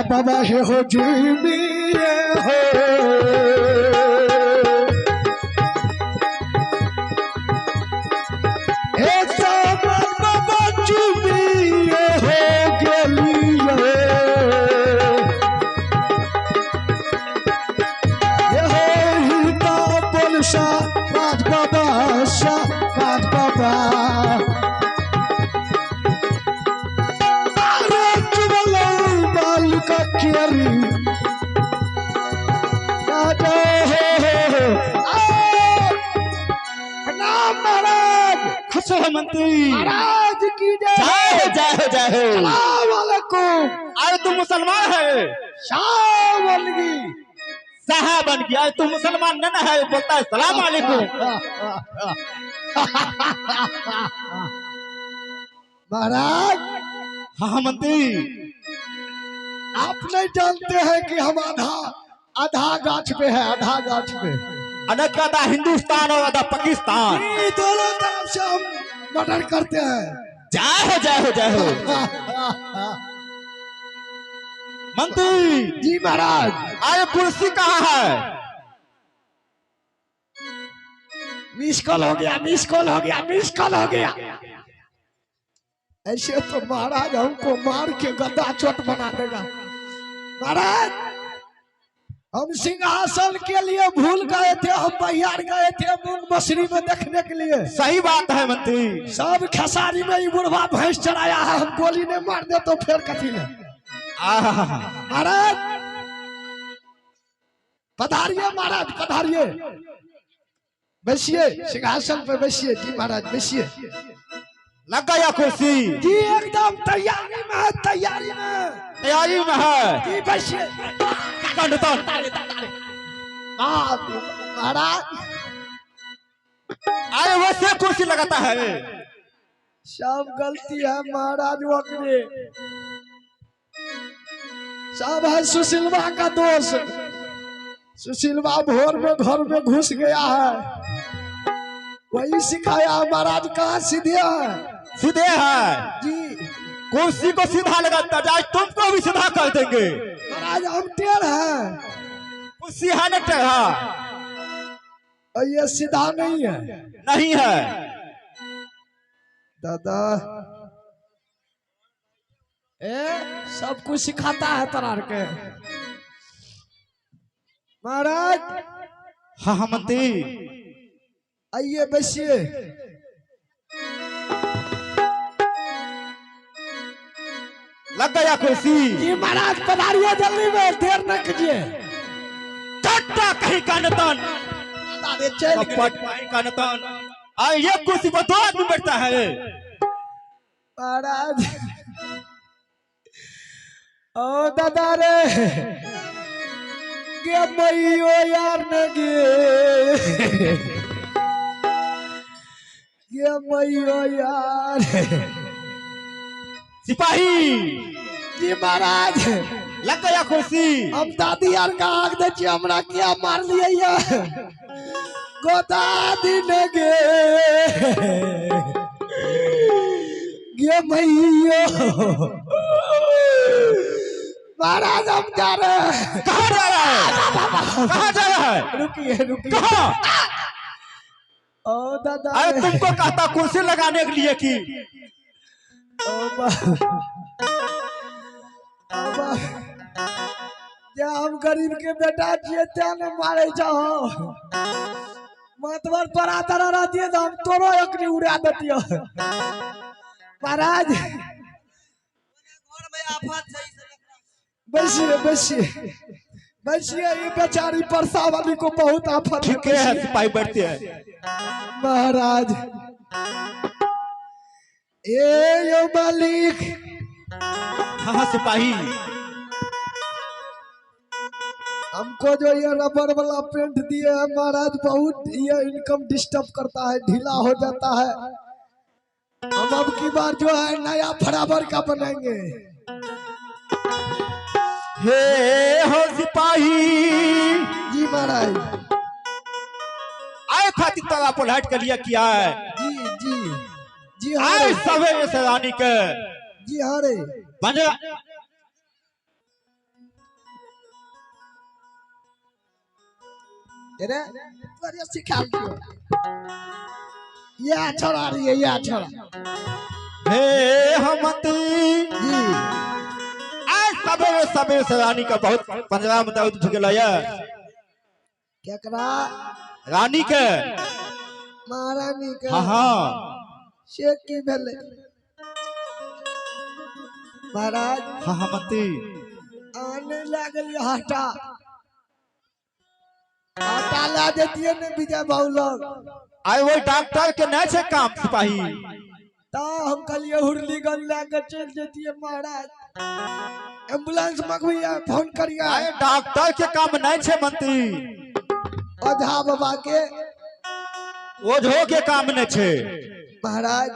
बाबा हे हो जुमिए हो हे सावन बाबा जुमिए हो गेलिए ये हो हिता बोलशा राज बाबा मंत्री महाराज की जय जय सलाम अलैकुम। अरे तुम मुसलमान है शाह बन गई साहब बन गया तुम मुसलमान न है बोलता है सलाम अलैकुम। महाराज हाँ मंत्री आप नहीं जानते हैं कि हम आधा गाछ पे है आधा गाछ पे अनक आधा हिंदुस्तान और आधा पाकिस्तान ये दोनों तरफ से हम मर्डर करते हैं। जय हो मंत्री जी महाराज। अरे कुर्सी कहाँ है? मिस कॉल हो गया। ऐसे तो महाराज हमको मार के गदा चोट बना देगा। महाराज हम सिंहासन के लिए भूल गए थे, हम बिहार गए थे मूंग मछली में देखने के लिए। सही बात है मंत्री। सब खेसारी में बुढ़वा भैंस चढ़ाया है, हम गोली ने मार दे तो फिर कथी ने। महाराज पधारिए, महाराज पधारिए, बैठिए सिंहासन पे बैठिए। जी महाराज बैठिए। लग गया कुर्सी? जी एकदम तैयारी में है, तैयारी में है जी बैठिए। महाराज अरे वैसे कुर्सी लगाता है सब गलती है महाराज, वक्रे सब है सुशीलवा का दोष। सुशीलवा भोर में घर में घुस गया है, वही सिखाया महाराज। कहाँ सीधे है जी, कुर्सी को सीधा लगाता जाए, तुमको भी सीधा कर देंगे महाराज। हम टेढ़ है, कुर्सी है न टेढ़ा? ये सीधा नहीं है दादा। सब कुछ सिखाता है तरार के महाराज। हाँ मंत्री आइए बैठिए। लग गया कुर्सी? जी महाराज पधारिए, जल्दी में देर न कीजिए। चट्टा कहीं का नतन ये कुर्सी पर 2 आदमी बैठता है महाराज। ओ दादा रे गे मैयो यार न गे मैयो यार। सिपाही जी महाराज लग गया कुर्सी? हम दादी यार का आग दे छी, हमरा क्या मार लिया गोदा दिन गे मैयो। महाराज हम जा रहे हैं। कहाँ जा रहा है? रुकिए। कहाँ? ओ दादा अरे तुमको कहता कुर्सी लगाने के लिए कि हम गरीब के बेटा छिए, त्या न मारे जाओ। मतवर परा तरह रहती तो हम तोरो एकनी उड़ा देतियो। महाराज बैठिए, ये बेचारी परसा वाली को बहुत आफत है। सिपाही बैठते हैं महाराज। यो मालिक। हाँ सिपाही हमको जो ये रबर वाला पेंट दिए है महाराज, बहुत ये इनकम डिस्टर्ब करता है, ढीला हो जाता है। हम अब की बार जो है नया बराबर का बनाएंगे। हे हो सिपाही। जी महाराज। आए खातिर तला पर हट कर लिया किया है। जी आए सवेरे से रानी के जी हाँ रे बंजा अरे अरे सिखा दियो ये छोड़ा रही है ये छोड़ा हे हमती जी आज सबेरे सबेरे से रानी का बहुत पंजरा में दर्द उठ गया क्या करा रानी के महारानी का हाँ हाँ शेख की भेले महाराज हाँ हमती आने लागल हटा हटा ला देती है ने विजय बाबू लोग आए वो डॉक्टर के नहीं छे काम सिपाही ता हम कलिए हुरली गन लाकर चल देती है महाराज एम्बुलेंस मंगवाइए फोन करिए आए डॉक्टर के काम नहीं छे मंत्री ओझा बाबा के ओझो के काम नहीं छे महाराज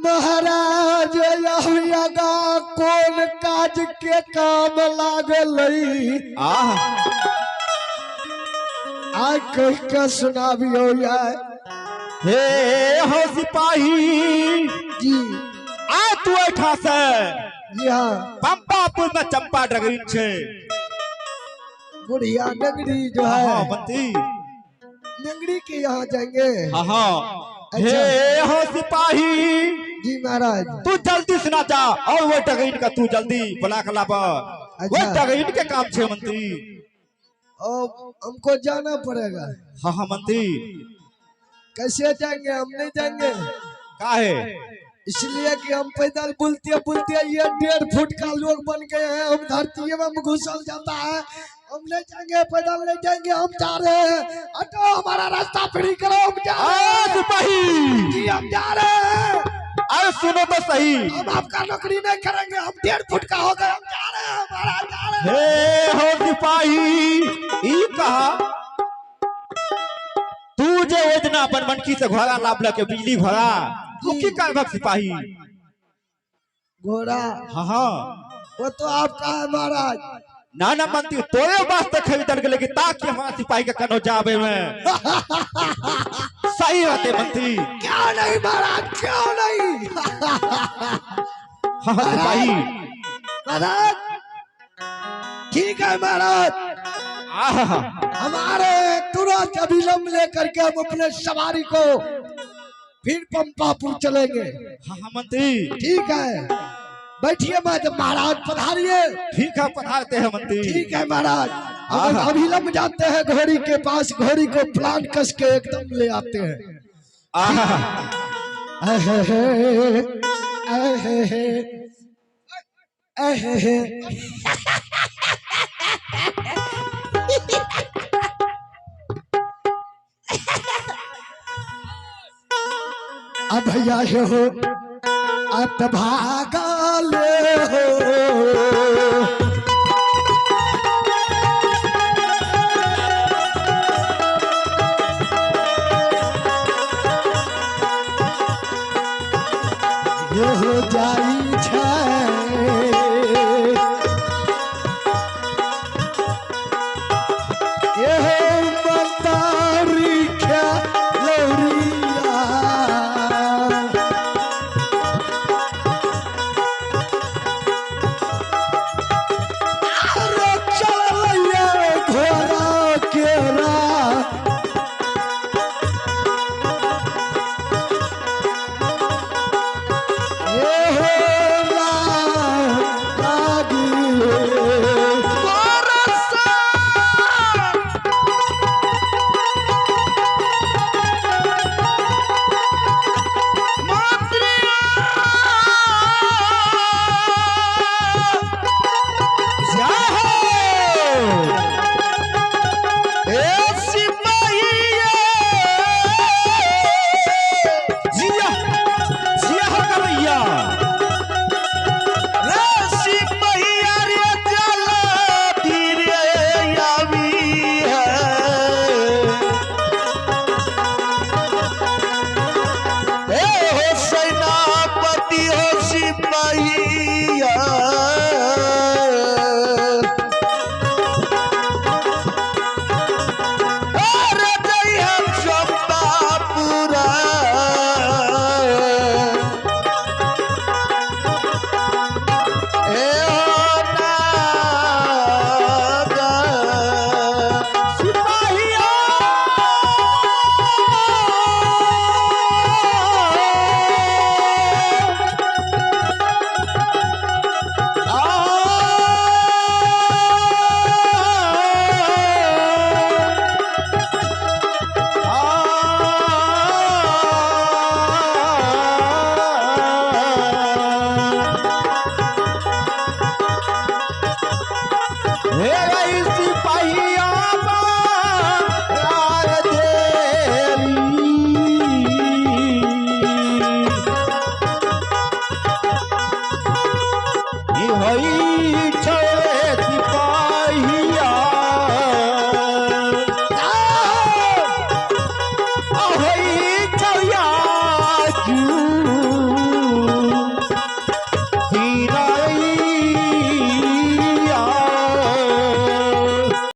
महाराज यहियागा कौन काज के काम लागल आह आज कह के सुनाबियो यार हे हो सिपाही जी आ तू ऐठा से जी हाँ पंपापुर में चंपा डगरी छे बुढ़िया नगरी जो हाँ है मंत्री नगरी के यहाँ जाएंगे हाँ हाँ हे हो सिपाही जी महाराज तू जल्दी से ना जा और वो डगरीन का तू जल्दी बुला कर लाबा वो अच्छा। डगरीन के काम छे मंत्री और हमको जाना पड़ेगा हाँ हाँ मंत्री कैसे जाएंगे हम नहीं जाएंगे काहे इसलिए कि हम पैदल बुलते बुलते ये 1.5 फुट का लोग बन गए हैं हम धरती में घुसल जाता है हम नहीं जाएंगे पैदल नहीं जाएंगे हम जा रहे हैं हटो हमारा रास्ता फ्री करो हम जा रहे आ हैं सिपाही जी हम जा रहे हैं अरे सुनो तो सही हम आपका नौकरी नहीं करेंगे हम 1.5 फुट का हो गए हम जा रहे हैं हमारा जा रहे हैं हे हो सिपाही ई कहा तू जे योजना अपन मनकी से घोड़ा लाभ के बिजली घोड़ा तू की करबक सिपाही घोड़ा हाँ हाँ वो तो आपका है महाराज ना ना मंत्री तोरे वास्ते खरीदल गेले कि ताकि हमारा सिपाही के कनो जावे में सही रहते मंत्री क्यों नहीं महाराज क्यों नहीं हाँ हाँ सिपाही महाराज ठीक है महाराज आहा हमारे तुरंत अभिलंब लेकर के हम अपने सवारी को फिर पंपापुर चलेंगे हाँ हाँ मंत्री ठीक है बैठिए महाराज पधारिए ठीक है पधारते हैं मंत्री ठीक है महाराज हम अभिलंब जाते हैं घोड़ी के पास घोड़ी को प्लान कस के एकदम ले आते हैं आहा अहे, अहे, अहे, अब भैया हो अब भागा ले हो ये हो जाई छै ये हो मतारी क्या लौरिया हई